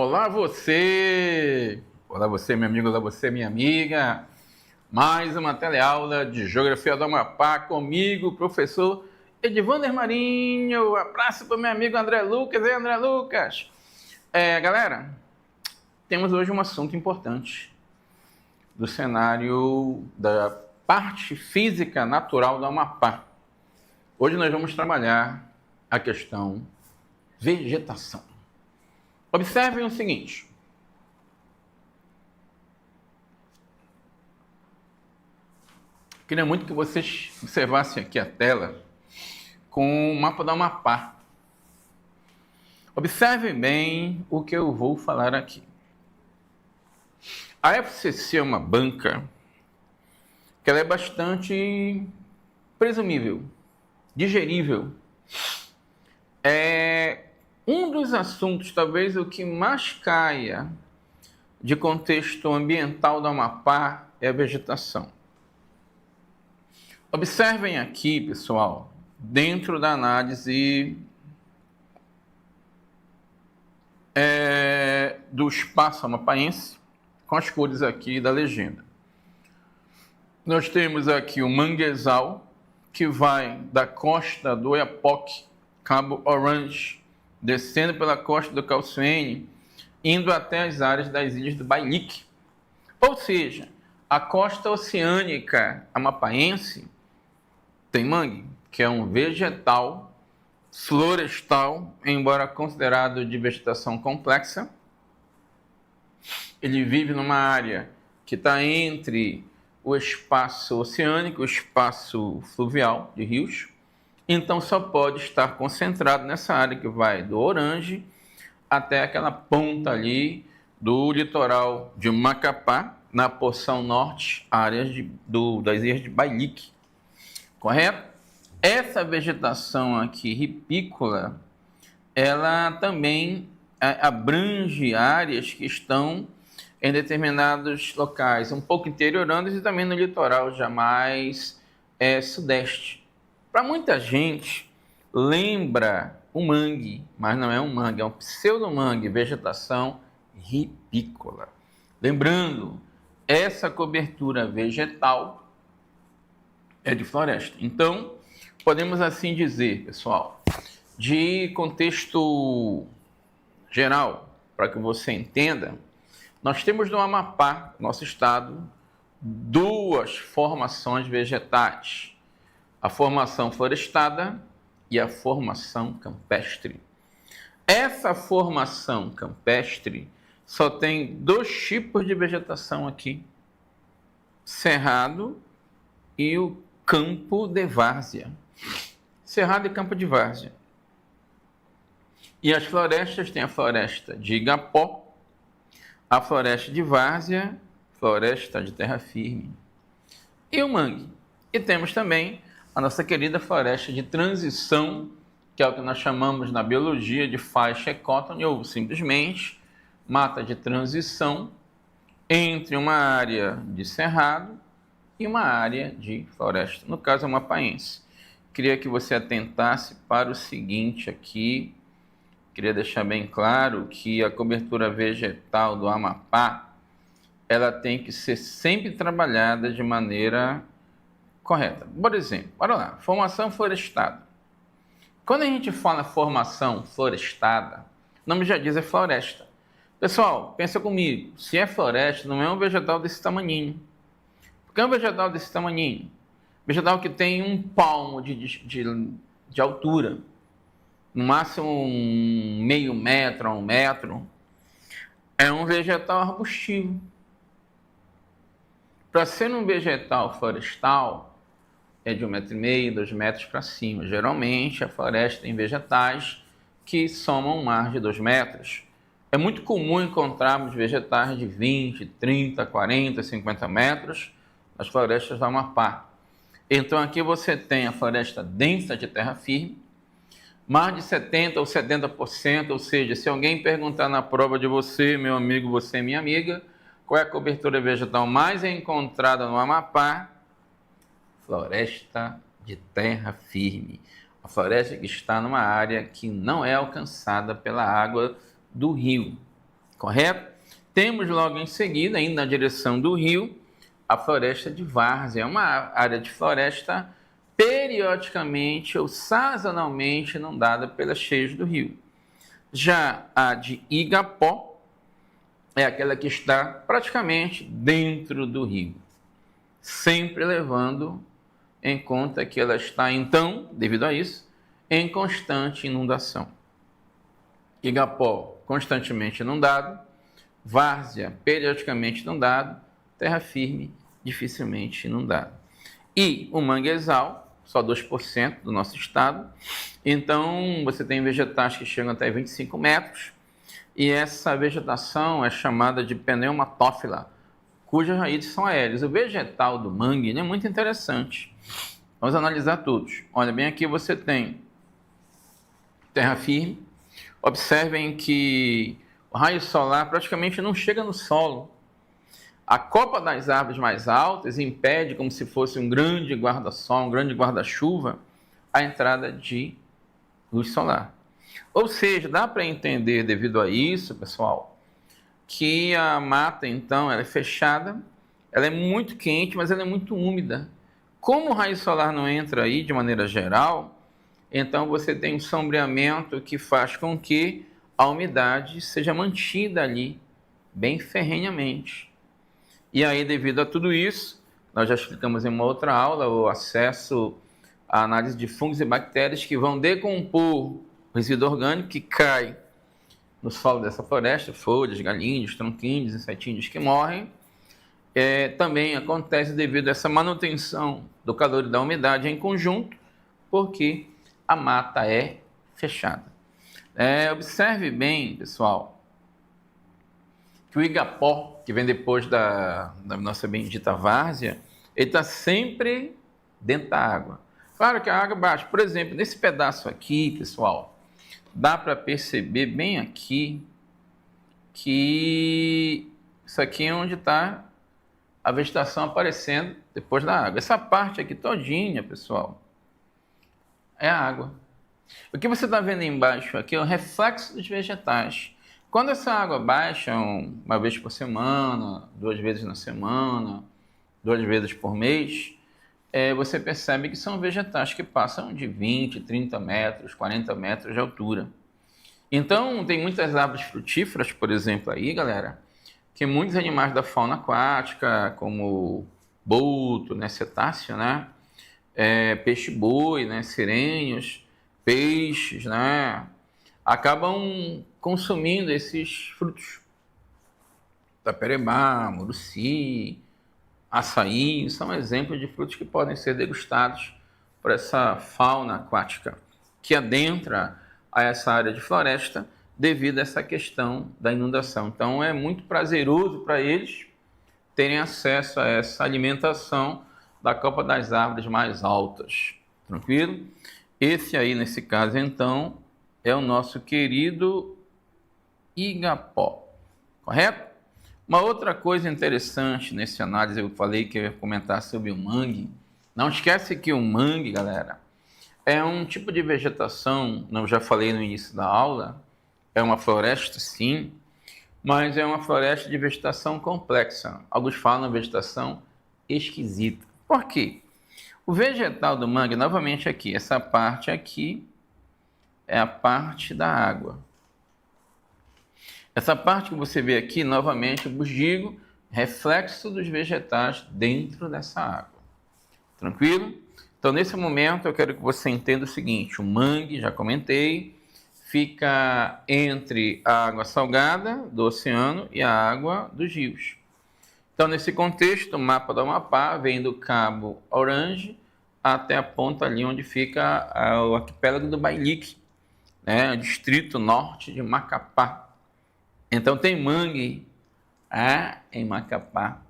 Olá você! Olá você, meu amigo, olá você, minha amiga. Mais uma teleaula de Geografia do Amapá comigo, professor Edivander Marinho. Abraço para o meu amigo André Lucas. Ei, André Lucas! Galera, temos hoje um assunto importante do cenário da parte física natural do Amapá. Hoje nós vamos trabalhar a questão vegetação. Observem o seguinte. Queria muito que vocês observassem aqui a tela com o mapa do Amapá. Observem bem o que eu vou falar aqui. A FCC é uma banca que ela é bastante presumível, digerível. Um dos assuntos, talvez o que mais caia de contexto ambiental do Amapá é a vegetação. Observem aqui, pessoal, dentro da análise do espaço amapaense, com as cores aqui da legenda. Nós temos aqui o manguezal, que vai da costa do Oiapoque, Cabo Orange, descendo pela costa do Calçoene, indo até as áreas das ilhas do Bailique. Ou seja, a costa oceânica amapaense tem mangue, que é um vegetal florestal, embora considerado de vegetação complexa. Ele vive numa área que está entre o espaço oceânico e o espaço fluvial de rios. Então só pode estar concentrado nessa área que vai do Orange até aquela ponta ali do litoral de Macapá, na porção norte, áreas das ilhas de Bailique. Correto? Essa vegetação aqui ripícola, ela também abrange áreas que estão em determinados locais, um pouco interioranos e também no litoral já mais sudeste. Para muita gente, lembra o mangue, mas não é um mangue, é um pseudo-mangue, vegetação ripícola. Lembrando, essa cobertura vegetal é de floresta. Então, podemos assim dizer, pessoal, de contexto geral, para que você entenda, nós temos no Amapá, nosso estado, duas formações vegetais: a formação florestada e a formação campestre. Essa formação campestre só tem dois tipos de vegetação aqui: cerrado e o campo de várzea. Cerrado e campo de várzea. E as florestas tem a floresta de igapó, a floresta de várzea, floresta de terra firme e o mangue. E temos também a nossa querida floresta de transição, que é o que nós chamamos na biologia de faixa ecótone, ou simplesmente mata de transição entre uma área de cerrado e uma área de floresta, no caso amapaense. Queria que você atentasse para o seguinte aqui. Queria deixar bem claro que a cobertura vegetal do Amapá, ela tem que ser sempre trabalhada de maneira correta. Por exemplo, bora lá, formação florestada. Quando a gente fala formação florestada, o nome já diz é floresta. Pessoal, pensa comigo, se é floresta, não é um vegetal desse tamaninho. Porque é um vegetal desse tamaninho. Vegetal que tem um palmo de altura, no máximo um meio metro a 1 metro, é um vegetal arbustivo. Para ser um vegetal florestal, é de 1,5 m, 2 metros para cima. Geralmente, a floresta tem vegetais que somam mais de 2 metros. É muito comum encontrarmos vegetais de 20, 30, 40, 50 metros nas florestas do Amapá. Então, aqui você tem a floresta densa de terra firme, mais de 70% ou 70%, ou seja, se alguém perguntar na prova de você, meu amigo, você, minha amiga, qual é a cobertura vegetal mais encontrada no Amapá? Floresta de terra firme. A floresta que está numa área que não é alcançada pela água do rio. correto? Temos logo em seguida, indo na direção do rio, a floresta de várzea. É uma área de floresta periodicamente ou sazonalmente inundada pelas cheias do rio. Já a de Igapó é aquela que está praticamente dentro do rio, sempre levando em conta que ela está, então, devido a isso, em constante inundação. Igapó, constantemente inundado, várzea, periodicamente inundado, terra firme, dificilmente inundado. E o manguezal, só 2% do nosso estado, então você tem vegetais que chegam até 25 metros, e essa vegetação é chamada de pneumatófila, cujas raízes são aéreas. O vegetal do mangue é muito interessante. Vamos analisar todos. Olha, bem aqui você tem terra firme. Observem que o raio solar praticamente não chega no solo. A copa das árvores mais altas impede, como se fosse um grande guarda-sol, um grande guarda-chuva, a entrada de luz solar. Ou seja, dá para entender, devido a isso, pessoal, que a mata, então, ela é fechada, ela é muito quente, mas ela é muito úmida. Como o raio solar não entra aí de maneira geral, então você tem um sombreamento que faz com que a umidade seja mantida ali, bem ferrenhamente. E aí, devido a tudo isso, nós já explicamos em uma outra aula o acesso à análise de fungos e bactérias que vão decompor o resíduo orgânico que cai no solo dessa floresta, folhas, galinhos, tronquinhos, insetinhos que morrem. Também acontece devido a essa manutenção do calor e da umidade em conjunto, porque a mata é fechada. Observe bem, pessoal, que o Igapó, que vem depois da nossa bendita várzea, ele está sempre dentro da água. Claro que a água baixa. Por exemplo, nesse pedaço aqui, pessoal, dá para perceber bem aqui que isso aqui é onde está a vegetação aparecendo depois da água. Essa parte aqui todinha, pessoal, é a água. O que você está vendo embaixo aqui é o reflexo dos vegetais. Quando essa água baixa uma vez por semana, 2 vezes na semana, 2 vezes por mês, você percebe que são vegetais que passam de 20, 30 metros, 40 metros de altura. Então, tem muitas árvores frutíferas, por exemplo, aí, galera, que muitos animais da fauna aquática, como boto, né, cetáceo, né, peixe-boi, né, sirênios, peixes, né, acabam consumindo esses frutos. Taperebá, muruci, açaí, são exemplos de frutos que podem ser degustados por essa fauna aquática que adentra a essa área de floresta devido a essa questão da inundação. Então é muito prazeroso para eles terem acesso a essa alimentação da copa das árvores mais altas. Tranquilo? Esse aí, nesse caso, então, é o nosso querido Igapó. Correto? Uma outra coisa interessante nessa análise, eu falei que eu ia comentar sobre o mangue. Não esquece que o mangue, galera, é um tipo de vegetação, eu já falei no início da aula, é uma floresta, sim, mas é uma floresta de vegetação complexa. Alguns falam vegetação esquisita. Por quê? O vegetal do mangue, novamente aqui, essa parte aqui é a parte da água. Essa parte que você vê aqui, novamente, eu vos digo, reflexo dos vegetais dentro dessa água. Tranquilo? Então, nesse momento, eu quero que você entenda o seguinte: o mangue, já comentei, fica entre a água salgada do oceano e a água dos rios. Então, nesse contexto, o mapa do Amapá vem do Cabo Orange até a ponta ali onde fica o arquipélago do Bailique, né, o distrito norte de Macapá. Então, tem mangue em Macapá,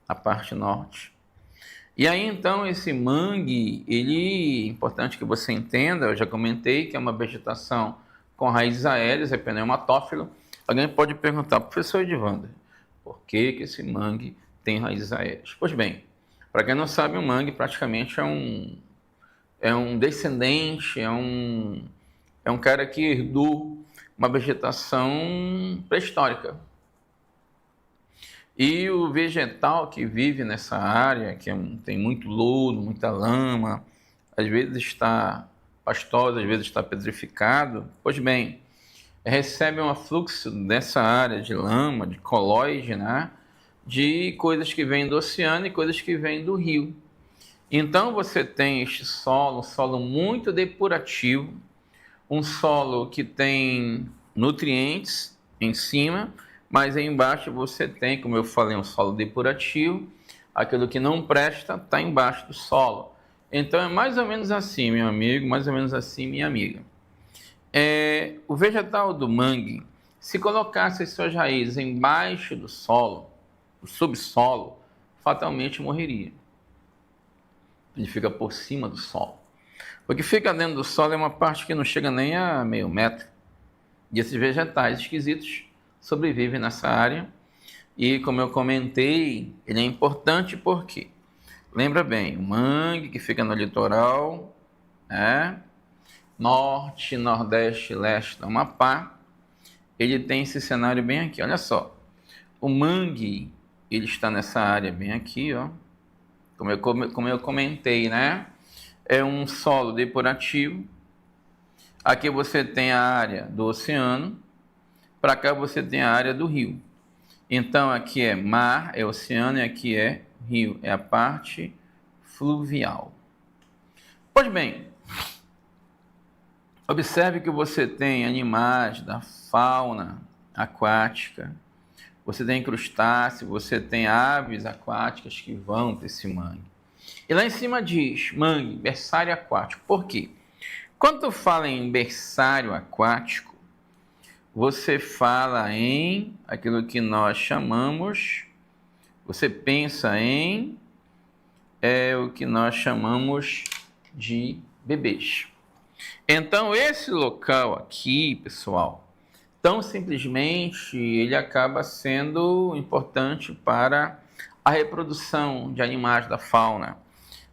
a parte norte. E aí, então, esse mangue, é importante que você entenda, eu já comentei que é uma vegetação com raízes aéreas, é pneumatófilo. Alguém pode perguntar, professor Edivander, por que esse mangue tem raízes aéreas? Pois bem, para quem não sabe, o mangue praticamente é um descendente, é um cara que herdou uma vegetação pré-histórica. E o vegetal que vive nessa área, tem muito lodo, muita lama, às vezes está pastoso, às vezes está petrificado, pois bem, recebe um afluxo dessa área de lama, de colóide, né? De coisas que vêm do oceano e coisas que vêm do rio. Então você tem este solo, um solo muito depurativo, um solo que tem nutrientes em cima, mas aí embaixo você tem, como eu falei, um solo depurativo, aquilo que não presta está embaixo do solo. Então é mais ou menos assim, meu amigo, mais ou menos assim, minha amiga. O vegetal do mangue, se colocasse as suas raízes embaixo do solo, do subsolo, fatalmente morreria. Ele fica por cima do solo. O que fica dentro do solo é uma parte que não chega nem a meio metro. E esses vegetais esquisitos sobrevivem nessa área. E como eu comentei, ele é importante porque, lembra bem, o mangue que fica no litoral, norte, nordeste, leste do Amapá, ele tem esse cenário bem aqui. Olha só, o mangue, ele está nessa área bem aqui, ó. Como eu comentei, né? É um solo depurativo. Aqui você tem a área do oceano, para cá você tem a área do rio. Então aqui é mar, é oceano, e aqui é rio, é a parte fluvial. Pois bem, observe que você tem animais da fauna aquática, você tem crustáceos, você tem aves aquáticas que vão para esse mangue. E lá em cima diz mangue, berçário aquático. Por quê? Quando tu fala em berçário aquático, você fala em aquilo que nós chamamos, você pensa em o que nós chamamos de bebês. Então, esse local aqui, pessoal, tão simplesmente, ele acaba sendo importante para a reprodução de animais da fauna,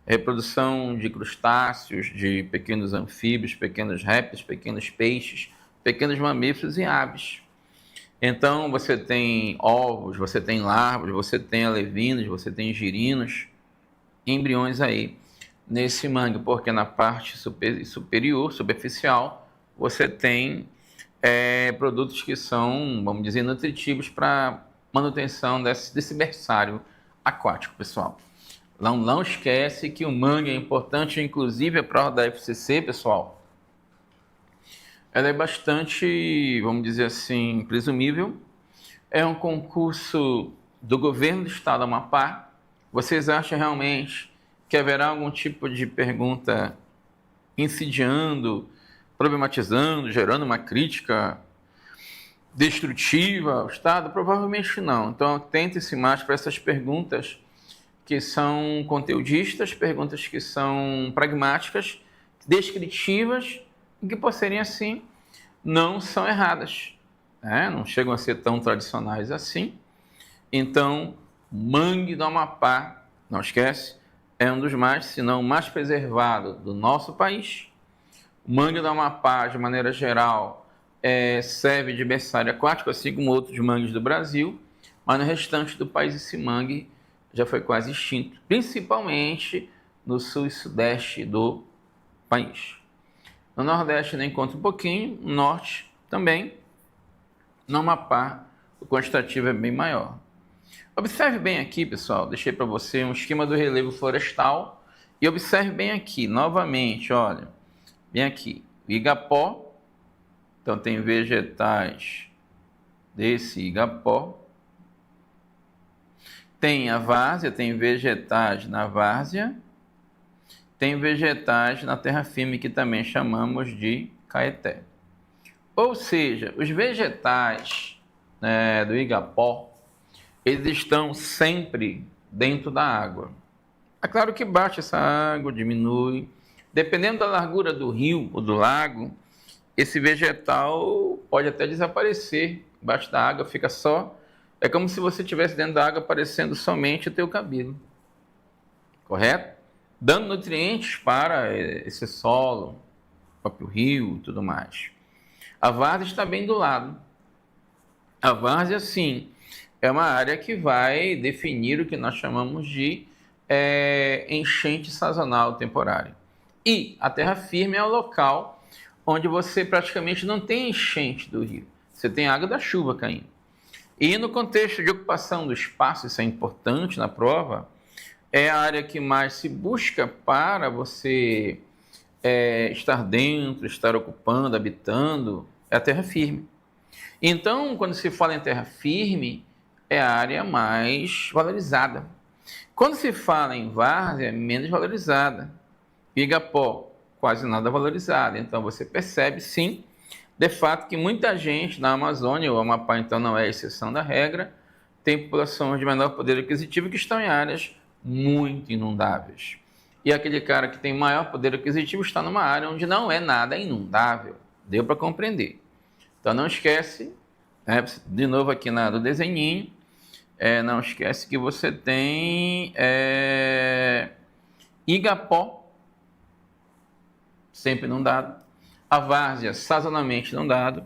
a reprodução de crustáceos, de pequenos anfíbios, pequenos répteis, pequenos peixes, pequenos mamíferos e aves. Então, você tem ovos, você tem larvas, você tem alevinos, você tem girinos, embriões aí nesse mangue, porque na parte superior, superficial, você tem produtos que são, vamos dizer, nutritivos para manutenção desse berçário aquático, pessoal. Não esquece que o mangue é importante, inclusive a prova da FCC, pessoal. Ela é bastante, vamos dizer assim, presumível. É um concurso do governo do estado do Amapá. Vocês acham realmente que haverá algum tipo de pergunta insidiando, problematizando, gerando uma crítica destrutiva ao Estado? Provavelmente não. Então, atente-se mais para essas perguntas que são conteudistas, perguntas que são pragmáticas, descritivas, e que, por serem assim, não são erradas, né? Não chegam a ser tão tradicionais assim. Então, mangue do Amapá, não esquece, é um dos mais, se não o mais preservado do nosso país. O mangue do Amapá, de maneira geral, serve de berçário aquático, assim como outros mangues do Brasil, mas no restante do país esse mangue já foi quase extinto, principalmente no sul e sudeste do país. No nordeste ainda encontra um pouquinho, no norte também. No Amapá, o quantitativo é bem maior. Observe bem aqui, pessoal, deixei para você um esquema do relevo florestal e observe bem aqui, novamente, olha, bem aqui, o igapó, então tem vegetais desse igapó, tem a várzea, tem vegetais na várzea, tem vegetais na terra firme que também chamamos de caeté. Ou seja, os vegetais do igapó, eles estão sempre dentro da água. É claro que baixa essa água, diminui. Dependendo da largura do rio ou do lago, esse vegetal pode até desaparecer. Embaixo da água fica só. É como se você estivesse dentro da água aparecendo somente o teu cabelo. Correto? Dando nutrientes para esse solo, o próprio rio e tudo mais. A várzea está bem do lado. A várzea, sim, é uma área que vai definir o que nós chamamos de enchente sazonal temporária. E a terra firme é o local onde você praticamente não tem enchente do rio. Você tem água da chuva caindo. E no contexto de ocupação do espaço, isso é importante na prova, é a área que mais se busca para você estar dentro, estar ocupando, habitando, é a terra firme. Então, quando se fala em terra firme, é a área mais valorizada. Quando se fala em várzea, é menos valorizada. Igapó, quase nada valorizada. Então, você percebe, sim, de fato, que muita gente na Amazônia, o Amapá então não é exceção da regra, tem populações de menor poder aquisitivo que estão em áreas muito inundáveis. E aquele cara que tem maior poder aquisitivo está numa área onde não é nada inundável. Deu para compreender. Então não esquece, de novo aqui do desenhinho, não esquece que você tem Igapó, sempre inundado, a várzea sazonalmente inundado,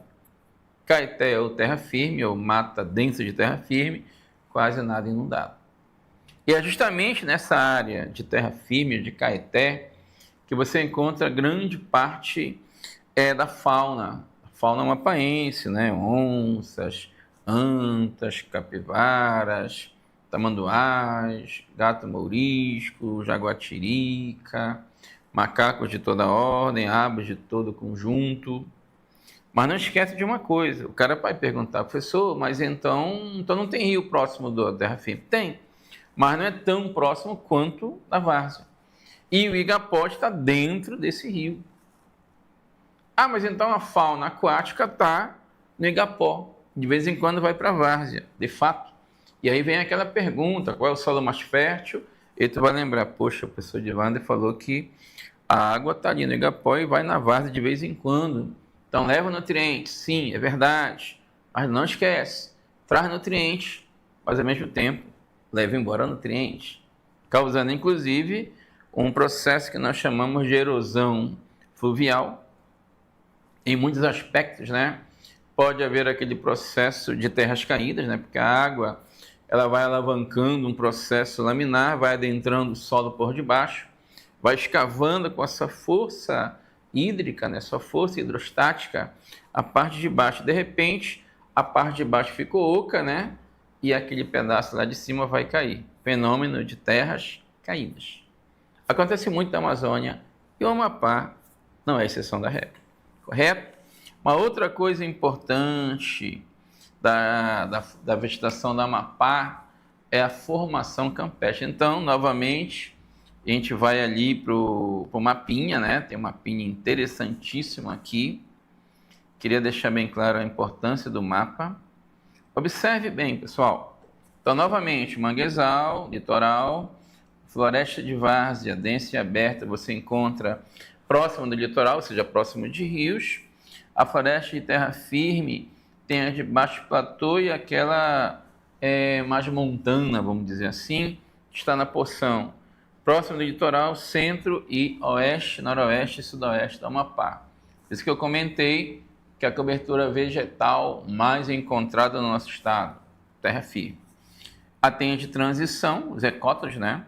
Caeté ou terra firme, ou mata densa de terra firme, quase nada inundado. E é justamente nessa área de terra firme, de Caeté, que você encontra grande parte da fauna. A fauna amapaense, né? Onças, antas, capivaras, tamanduás, gato mourisco, jaguatirica, macacos de toda ordem, aves de todo conjunto. Mas não esquece de uma coisa, o cara vai perguntar, professor, mas então não tem rio próximo da terra firme? Tem, mas não é tão próximo quanto da várzea. E o Igapó está dentro desse rio. Ah, mas então a fauna aquática está no Igapó. De vez em quando vai para a várzea, de fato. E aí vem aquela pergunta, qual é o solo mais fértil? E tu vai lembrar, poxa, o professor Divander falou que a água está ali no Igapó e vai na várzea de vez em quando. Então leva nutrientes, sim, é verdade. Mas não esquece, traz nutrientes, mas ao mesmo tempo leva embora nutrientes, causando inclusive um processo que nós chamamos de erosão fluvial. Em muitos aspectos, né? Pode haver aquele processo de terras caídas, né? Porque a água ela vai alavancando um processo laminar, vai adentrando o solo por debaixo, vai escavando com essa força hídrica, né? Sua força hidrostática, a parte de baixo. De repente, a parte de baixo ficou oca, né? E aquele pedaço lá de cima vai cair. Fenômeno de terras caídas. Acontece muito na Amazônia e o Amapá não é exceção da regra. Correto? Uma outra coisa importante da vegetação do Amapá é a formação campestre. Então, novamente, a gente vai ali para o mapinha, né? Tem um mapinha interessantíssimo aqui. Queria deixar bem claro a importância do mapa. Observe bem, pessoal. Então, novamente, manguezal, litoral, floresta de várzea, densa e aberta, você encontra próximo do litoral, ou seja, próximo de rios. A floresta de terra firme tem a de baixo platô e aquela mais montana, vamos dizer assim, que está na porção próximo do litoral, centro e oeste, noroeste e sudoeste do Amapá. Por isso que eu comentei que a cobertura vegetal mais encontrada no nosso estado, terra firme. A tem de transição, os ecótons, né?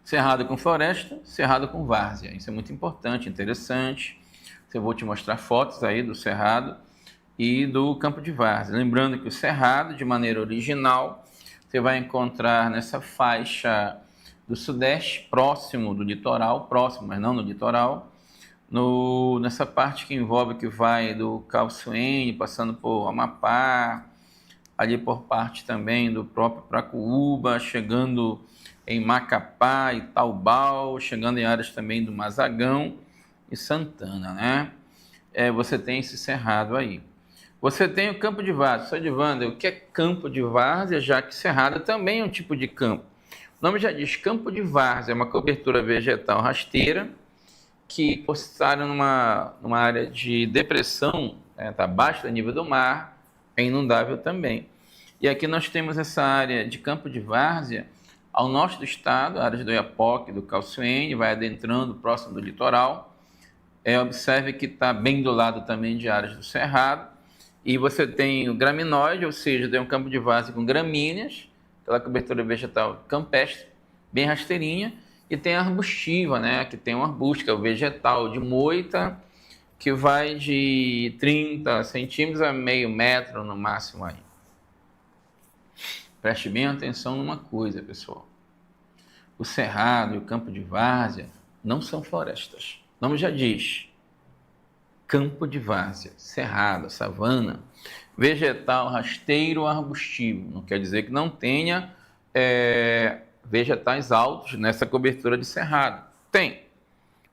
Cerrado com floresta, cerrado com várzea. Isso é muito importante, interessante. Eu vou te mostrar fotos aí do cerrado e do campo de várzea. Lembrando que o cerrado, de maneira original, você vai encontrar nessa faixa do sudeste, próximo do litoral, próximo, mas não no litoral, nessa parte que envolve, que vai do Calçoene, passando por Amapá, ali por parte também do próprio Pracuúba, chegando em Macapá e Taubal, chegando em áreas também do Mazagão e Santana, né? Você tem esse cerrado aí. Você tem o campo de várzea. Só de Wander, o que é campo de várzea, já que cerrado também é um tipo de campo. O nome já diz, campo de várzea é uma cobertura vegetal rasteira que, por estar numa área de depressão, está abaixo do nível do mar, é inundável também. E aqui nós temos essa área de campo de várzea ao norte do estado, áreas do Oiapoque, do Calçoene, vai adentrando próximo do litoral, Observe que está bem do lado também de áreas do cerrado. E você tem o graminóide, ou seja, tem um campo de várzea com gramíneas, aquela cobertura vegetal campestre, bem rasteirinha, e tem a arbustiva, né, que tem um arbusto, que é o vegetal de moita, que vai de 30 centímetros a meio metro no máximo aí. Preste bem atenção numa coisa, pessoal. O cerrado e o campo de várzea não são florestas. O nome já diz. Campo de várzea, cerrado, savana, vegetal rasteiro arbustivo. Não quer dizer que não tenha vegetais altos nessa cobertura de cerrado. Tem,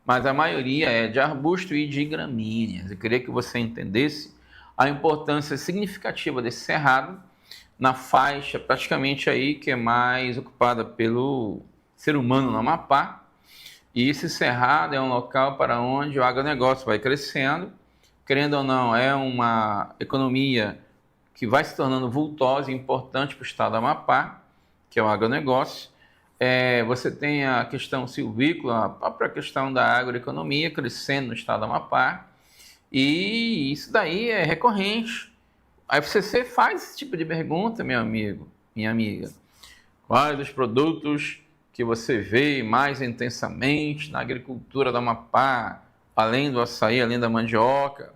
mas a maioria é de arbusto e de gramíneas. Eu queria que você entendesse a importância significativa desse cerrado na faixa praticamente aí que é mais ocupada pelo ser humano no Amapá. E esse cerrado é um local para onde o agronegócio vai crescendo. Querendo ou não, é uma economia que vai se tornando vultosa e importante para o estado do Amapá, que é o agronegócio. Você tem a questão silvícola, a própria questão da agroeconomia crescendo no estado do Amapá. E isso daí é recorrente. Aí você faz esse tipo de pergunta, meu amigo, minha amiga. Quais os produtos que você vê mais intensamente na agricultura do Amapá, além do açaí, além da mandioca?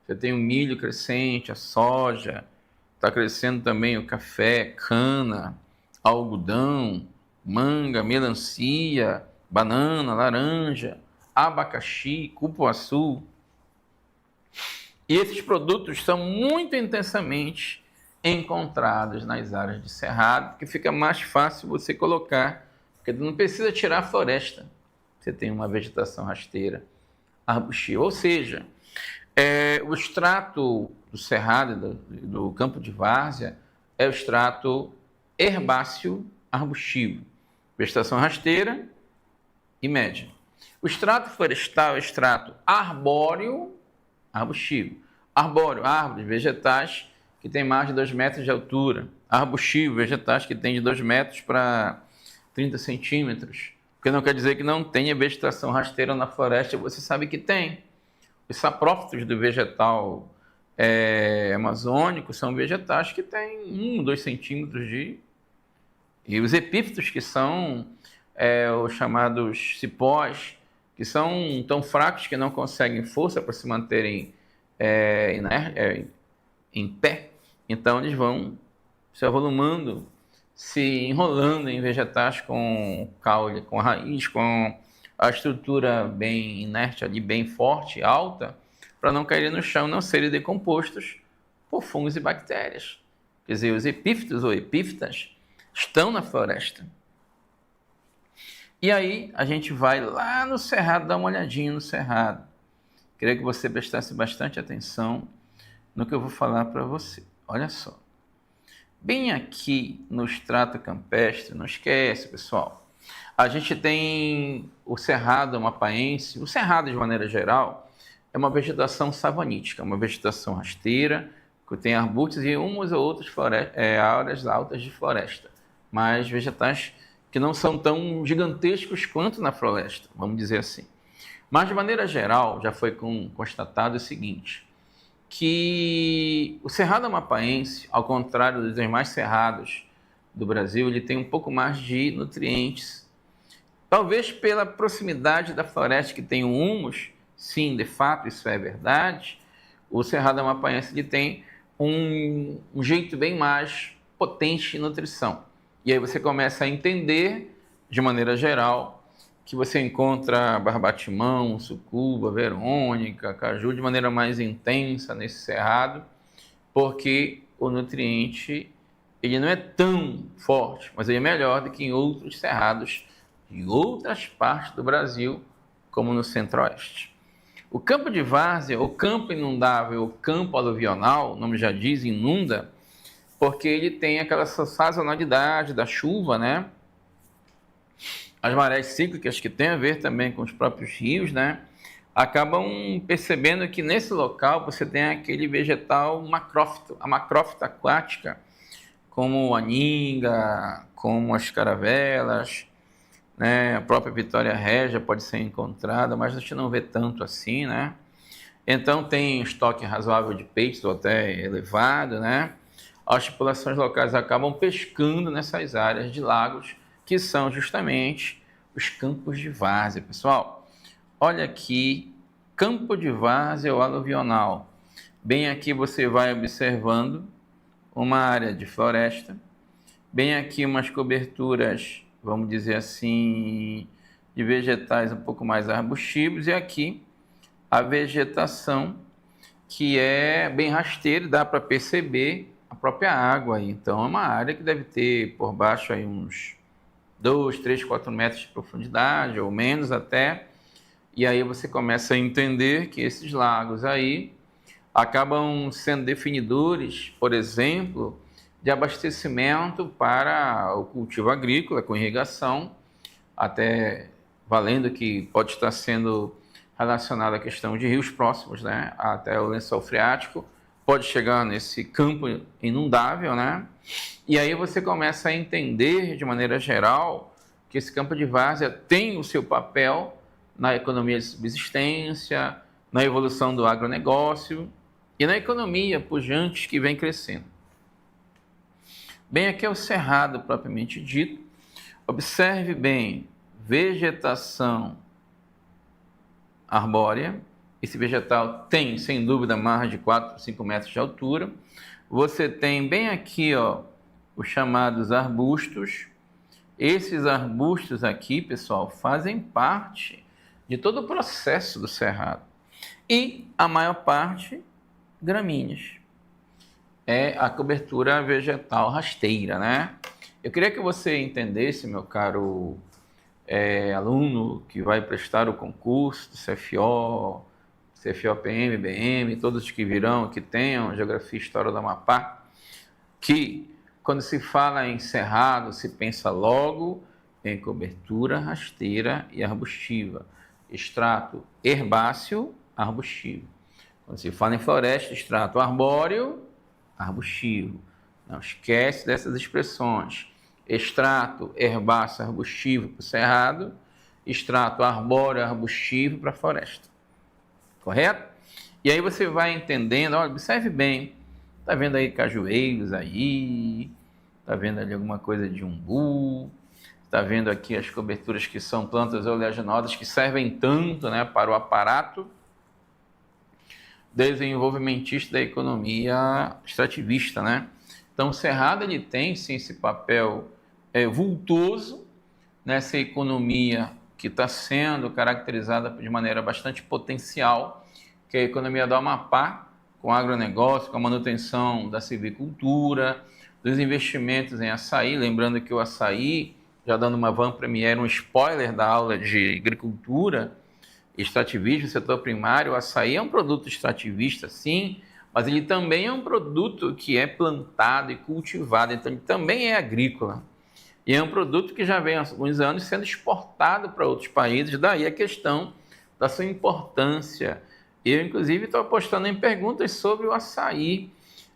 Você tem o milho crescente, a soja, está crescendo também o café, cana, algodão, manga, melancia, banana, laranja, abacaxi, cupuaçu. E esses produtos são muito intensamente encontrados nas áreas de cerrado, que fica mais fácil você colocar, porque não precisa tirar a floresta. Você tem uma vegetação rasteira, arbustiva. Ou seja, o extrato do cerrado, do campo de várzea, é o extrato herbáceo arbustivo. Vegetação rasteira e média. O extrato florestal é o extrato arbóreo arbustivo. Arbóreo, árvores, vegetais que têm mais de 2 metros de altura. Arbustivo, vegetais que têm de 2 metros para 30 centímetros. Porque não quer dizer que não tenha vegetação rasteira na floresta, você sabe que tem. Os saprófitos do vegetal amazônico são vegetais que têm 1, 2 centímetros de... E os epífitos, que são os chamados cipós, que são tão fracos que não conseguem força para se manterem em pé, então eles vão se avolumando, se enrolando em vegetais com caule, com raiz, com a estrutura bem inerte ali, bem forte, alta, para não caírem no chão, não serem decompostos por fungos e bactérias. Quer dizer, os epífitos ou epífitas estão na floresta. E aí a gente vai lá no cerrado, dar uma olhadinha no cerrado. Queria que você prestasse bastante atenção no que eu vou falar para você. Olha só. Bem aqui no extrato campestre, não esquece, pessoal, a gente tem o cerrado amapaense. O cerrado, de maneira geral, é uma vegetação savanítica, uma vegetação rasteira, que tem arbustos e umas ou outras áreas altas de floresta, mas vegetais que não são tão gigantescos quanto na floresta, vamos dizer assim. Mas, de maneira geral, já foi constatado o seguinte, que o cerrado amapaense, ao contrário dos demais cerrados do Brasil, ele tem um pouco mais de nutrientes. Talvez pela proximidade da floresta que tem o humus, sim, de fato, isso é verdade, o cerrado amapaense ele tem um jeito bem mais potente de nutrição. E aí você começa a entender, de maneira geral, que você encontra barbatimão, sucuba, verônica, caju de maneira mais intensa nesse cerrado, porque o nutriente ele não é tão forte, mas ele é melhor do que em outros cerrados de outras partes do Brasil, como no centro-oeste. O campo de várzea, o campo inundável, o campo aluvional, o nome já diz, inunda, porque ele tem aquela sazonalidade da chuva, né? As marés cíclicas, que tem a ver também com os próprios rios, né? Acabam percebendo que nesse local você tem aquele vegetal macrófito, a macrófita aquática, como a ninga, como as caravelas, né? A própria Vitória Régia pode ser encontrada, mas a gente não vê tanto assim, né? Então tem estoque razoável de peixes, ou até elevado, né? As populações locais acabam pescando nessas áreas de lagos, que são justamente os campos de várzea, pessoal. Olha aqui, campo de várzea ou aluvional. Bem aqui você vai observando uma área de floresta, bem aqui umas coberturas, vamos dizer assim, de vegetais um pouco mais arbustivos, e aqui a vegetação que é bem rasteira, dá para perceber a própria água aí. Então é uma área que deve ter por baixo aí uns 2, 3, 4 metros de profundidade, ou menos até, e aí você começa a entender que esses lagos aí acabam sendo definidores, por exemplo, de abastecimento para o cultivo agrícola com irrigação, até valendo que pode estar sendo relacionado à questão de rios próximos, né, até o lençol freático, pode chegar nesse campo inundável, né? E aí você começa a entender de maneira geral que esse campo de várzea tem o seu papel na economia de subsistência, na evolução do agronegócio e na economia pujante que vem crescendo. Bem, aqui é o cerrado propriamente dito. Observe bem, vegetação arbórea. Esse vegetal tem, sem dúvida, mais de 4, 5 metros de altura. Você tem bem aqui, ó, os chamados arbustos. Esses arbustos aqui, pessoal, fazem parte de todo o processo do cerrado. E a maior parte, gramíneas. É a cobertura vegetal rasteira, né? Eu queria que você entendesse, meu caro aluno que vai prestar o concurso do CFO, CFO-PM, BM, todos os que virão, que tenham Geografia e História do Amapá, que quando se fala em cerrado, se pensa logo em cobertura rasteira e arbustiva, extrato herbáceo, arbustivo. Quando se fala em floresta, extrato arbóreo, arbustivo. Não esquece dessas expressões. Extrato herbáceo arbustivo para o cerrado, extrato arbóreo arbustivo para a floresta. Correto? E aí você vai entendendo, olha, observe bem, tá vendo aí cajueiros aí, tá vendo ali alguma coisa de umbu, tá vendo aqui as coberturas que são plantas oleaginosas que servem tanto, né, para o aparato desenvolvimentista da economia extrativista, né? Então o cerrado ele tem sim esse papel vultoso nessa economia que está sendo caracterizada de maneira bastante potencial, que é a economia do Amapá, com agronegócio, com a manutenção da silvicultura, dos investimentos em açaí, lembrando que o açaí, já dando uma van premiere, um spoiler da aula de agricultura, extrativismo, setor primário, o açaí é um produto extrativista, sim, mas ele também é um produto que é plantado e cultivado, então ele também é agrícola. E é um produto que já vem há alguns anos sendo exportado para outros países, daí a questão da sua importância. Eu, inclusive, estou apostando em perguntas sobre o açaí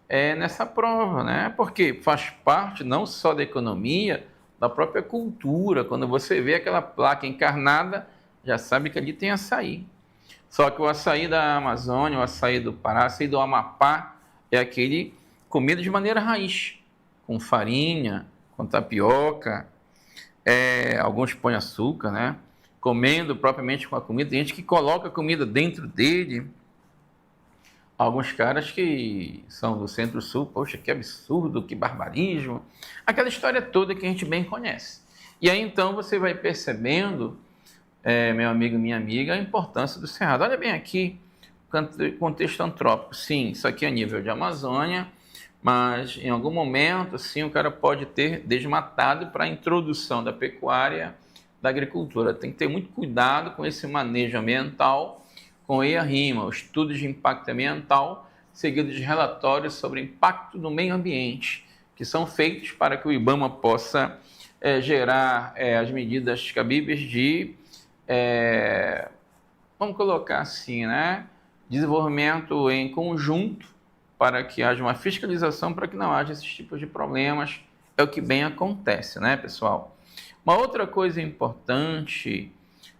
nessa prova, né? Porque faz parte não só da economia, da própria cultura. Quando você vê aquela placa encarnada, já sabe que ali tem açaí. Só que o açaí da Amazônia, o açaí do Pará, o açaí do Amapá, é aquele comido de maneira raiz, com farinha, com tapioca, alguns põem açúcar, né? Comendo propriamente com a comida. Tem gente que coloca a comida dentro dele. Alguns caras que são do Centro-Sul, poxa, que absurdo, que barbarismo. Aquela história toda que a gente bem conhece. E aí então você vai percebendo, meu amigo, minha amiga, a importância do cerrado. Olha bem aqui, contexto antrópico. Sim, isso aqui é nível de Amazônia, mas em algum momento, sim, o cara pode ter desmatado para a introdução da pecuária, da agricultura. Tem que ter muito cuidado com esse manejo ambiental, com EIA-RIMA, o estudo de impacto ambiental, seguido de relatórios sobre impacto no meio ambiente, que são feitos para que o IBAMA possa gerar as medidas cabíveis de, vamos colocar assim, né, desenvolvimento em conjunto, para que haja uma fiscalização, para que não haja esses tipos de problemas. é o que bem acontece, né, pessoal? Uma outra coisa importante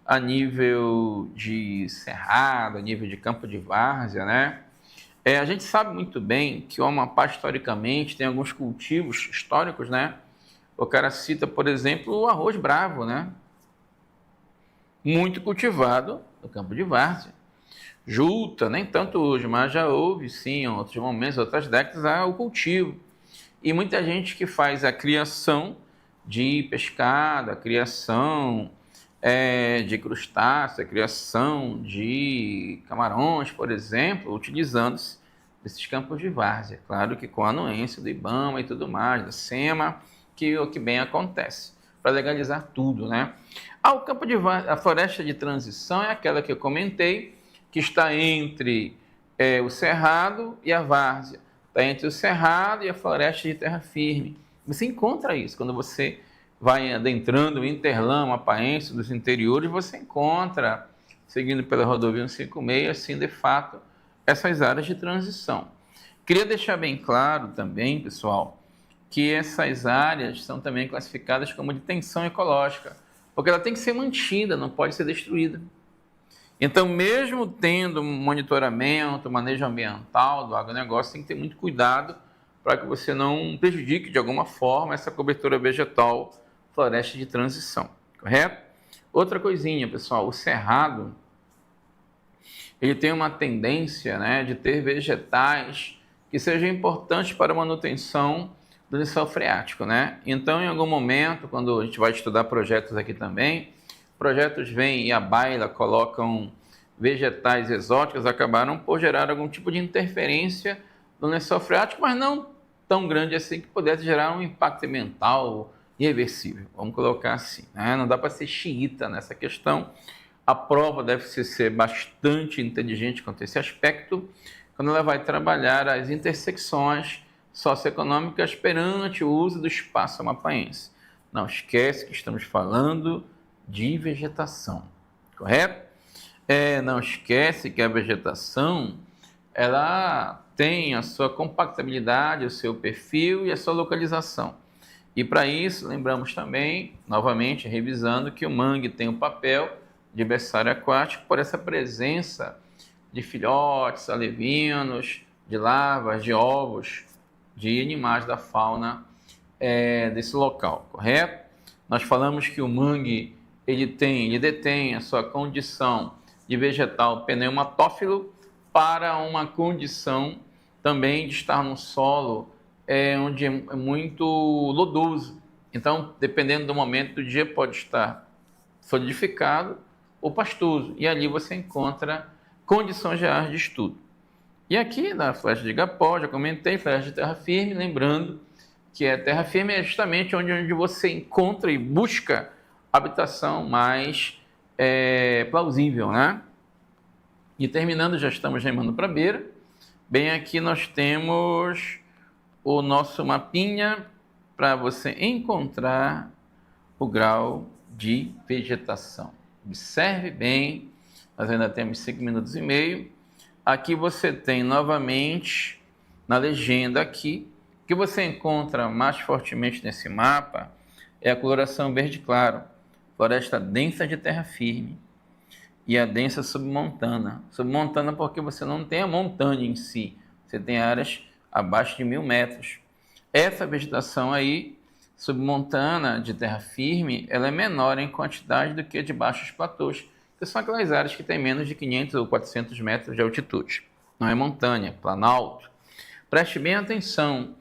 a nível de cerrado, a nível de campo de várzea, né? A gente sabe muito bem que o Amapá, historicamente, tem alguns cultivos históricos, né? O cara cita, por exemplo, o arroz bravo, né? Muito cultivado no campo de várzea. Juta, nem tanto hoje, mas já houve, sim, em outros momentos, outras décadas, o cultivo. E muita gente que faz a criação de pescado, a criação de crustáceos, a criação de camarões, por exemplo, utilizando-se desses campos de várzea. Claro que com a anuência do IBAMA e tudo mais, da SEMA, que é o que bem acontece, para legalizar tudo, né? O campo de várzea, a floresta de transição é aquela que eu comentei, que está entre o cerrado e a várzea. Está entre o cerrado e a floresta de terra firme. Você encontra isso quando você vai adentrando o Interlã, Amapaense, dos interiores, você encontra, seguindo pela rodovia 156, assim, de fato, essas áreas de transição. Queria deixar bem claro também, pessoal, que essas áreas são também classificadas como de tensão ecológica, porque ela tem que ser mantida, não pode ser destruída. Então, mesmo tendo monitoramento, manejo ambiental do agronegócio, tem que ter muito cuidado para que você não prejudique de alguma forma essa cobertura vegetal floresta de transição, correto? Outra coisinha, pessoal, o cerrado, ele tem uma tendência, né, de ter vegetais que sejam importantes para a manutenção do lençol freático, né? Então, em algum momento, quando a gente vai estudar projetos aqui também, projetos vêm e a baila colocam vegetais exóticos, acabaram por gerar algum tipo de interferência no lençol freático, mas não tão grande assim que pudesse gerar um impacto ambiental irreversível. Vamos colocar assim, né? Não dá para ser xiita nessa questão. A prova deve ser bastante inteligente quanto a esse aspecto, quando ela vai trabalhar as intersecções socioeconômicas perante o uso do espaço amapaense. Não esquece que estamos falando de vegetação, correto? Não esquece que a vegetação ela tem a sua compactabilidade, o seu perfil e a sua localização. E para isso, lembramos também, novamente, revisando, que o mangue tem o papel de berçário aquático por essa presença de filhotes, alevinos, de larvas, de ovos, de animais da fauna desse local, correto? Nós falamos que o mangue ele detém a sua condição de vegetal pneumatófilo para uma condição também de estar no solo onde é muito lodoso. Então, dependendo do momento do dia, pode estar solidificado ou pastoso. E ali você encontra condições reais de estudo. E aqui na floresta de Igapó, já comentei, floresta de terra firme, lembrando que a terra firme é justamente onde você encontra e busca habitação mais plausível, né? E terminando, já estamos remando para a beira. Bem aqui nós temos o nosso mapinha para você encontrar o grau de vegetação. Observe bem, nós ainda temos 5 minutos e meio. Aqui você tem novamente, na legenda aqui, o que você encontra mais fortemente nesse mapa é a coloração verde claro, floresta densa de terra firme e a densa submontana. Submontana porque você não tem a montanha em si, você tem áreas abaixo de 1.000 metros. Essa vegetação aí, submontana de terra firme, ela é menor em quantidade do que a de baixos platôs, que são aquelas áreas que têm menos de 500 ou 400 metros de altitude. Não é montanha, é planalto. Preste bem atenção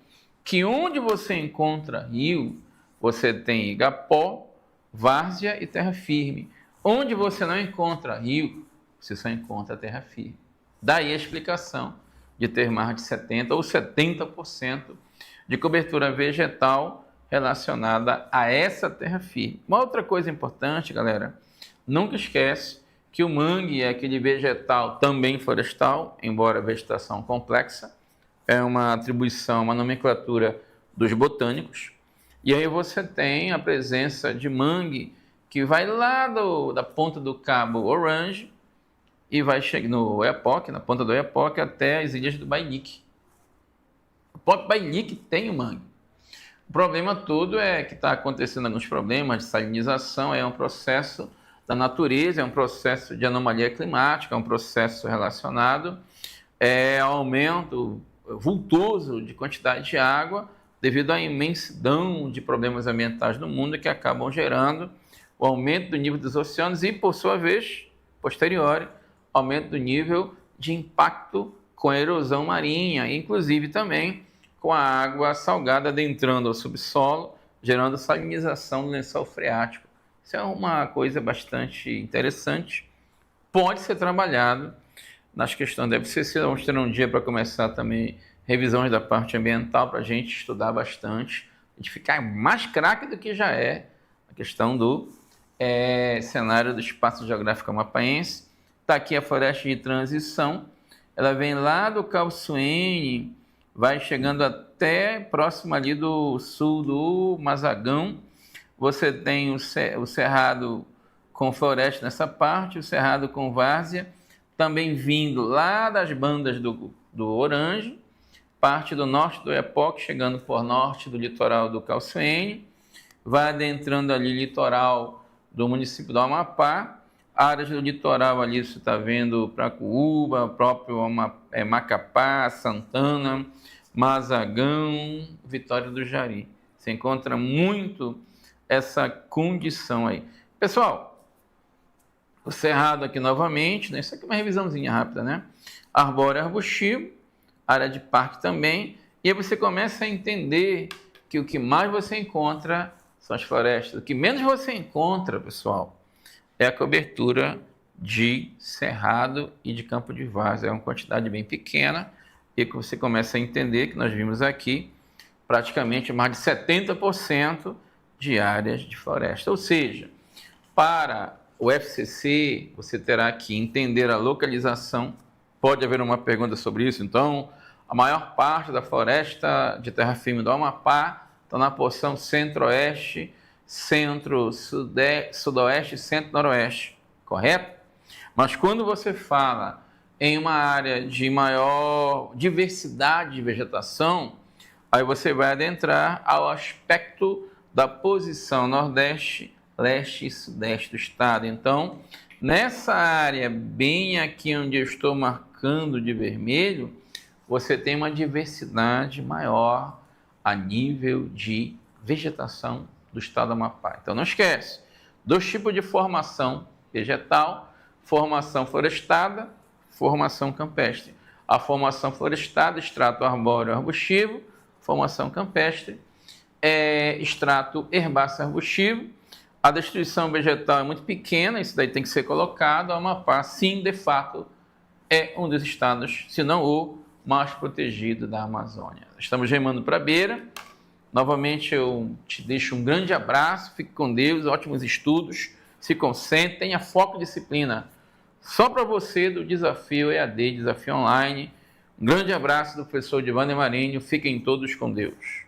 que onde você encontra rio, você tem igapó, várzea e terra firme. Onde você não encontra rio, você só encontra terra firme. Daí a explicação de ter mais de 70% ou 70% de cobertura vegetal relacionada a essa terra firme. Uma outra coisa importante, galera, nunca esquece que o mangue é aquele vegetal também florestal, embora vegetação complexa, é uma atribuição, uma nomenclatura dos botânicos. E aí você tem a presença de mangue que vai lá da ponta do Cabo Orange e vai chegar no Oiapoque, na ponta do Oiapoque, até as ilhas do Bailique. O próprio Bailique tem o mangue. O problema todo é que está acontecendo alguns problemas de salinização, é um processo da natureza, é um processo de anomalia climática, é um processo relacionado ao aumento vultoso de quantidade de água devido à imensidão de problemas ambientais no mundo que acabam gerando o aumento do nível dos oceanos e, por sua vez, posteriori, aumento do nível de impacto com a erosão marinha, inclusive também com a água salgada adentrando ao subsolo, gerando salinização do lençol freático. Isso é uma coisa bastante interessante, pode ser trabalhado nas questões da FCC. Vamos ter um dia para começar também revisões da parte ambiental para a gente estudar bastante, a gente ficar mais craque do que já é a questão do cenário do espaço geográfico amapaense. Está aqui a floresta de transição, ela vem lá do Calçoene, vai chegando até próximo ali do sul do Mazagão. Você tem o cerrado com floresta nessa parte, o cerrado com várzea, também vindo lá das bandas do Orange, parte do norte do Oiapoque, chegando por norte do litoral do Calçoene, vai adentrando ali litoral do município do Amapá, áreas do litoral ali você está vendo Pracuúba, próprio Macapá, Santana, Mazagão, Vitória do Jari. Você encontra muito essa condição aí. Pessoal, o cerrado aqui novamente, né? Isso aqui é uma revisãozinha rápida, né? Arbóreo arbustivo, área de parque também, e aí você começa a entender que o que mais você encontra são as florestas. O que menos você encontra, pessoal, é a cobertura de cerrado e de campo de várzea. É uma quantidade bem pequena, e que você começa a entender que nós vimos aqui praticamente mais de 70% de áreas de floresta. Ou seja, para o FCC, você terá que entender a localização. Pode haver uma pergunta sobre isso. Então, a maior parte da floresta de terra firme do Amapá está na porção centro-oeste, centro-sudoeste e centro-noroeste, correto? Mas quando você fala em uma área de maior diversidade de vegetação, aí você vai adentrar ao aspecto da posição nordeste, leste e sudeste do estado. Então, nessa área bem aqui onde eu estou marcando de vermelho, você tem uma diversidade maior a nível de vegetação do estado do Amapá. Então não esquece, 2 tipos de formação vegetal: formação florestada, formação campestre. A formação florestada, extrato arbóreo arbustivo; formação campestre, extrato herbáceo arbustivo. A destruição vegetal é muito pequena, isso daí tem que ser colocado. O Amapá, sim, de fato, é um dos estados, se não o mais protegido da Amazônia. Estamos remando para a beira. Novamente eu te deixo um grande abraço, fique com Deus, ótimos estudos, se concentre, tenha foco e disciplina. Só para você do Desafio EAD, Desafio Online. Um grande abraço do professor Divander Marinho, fiquem todos com Deus.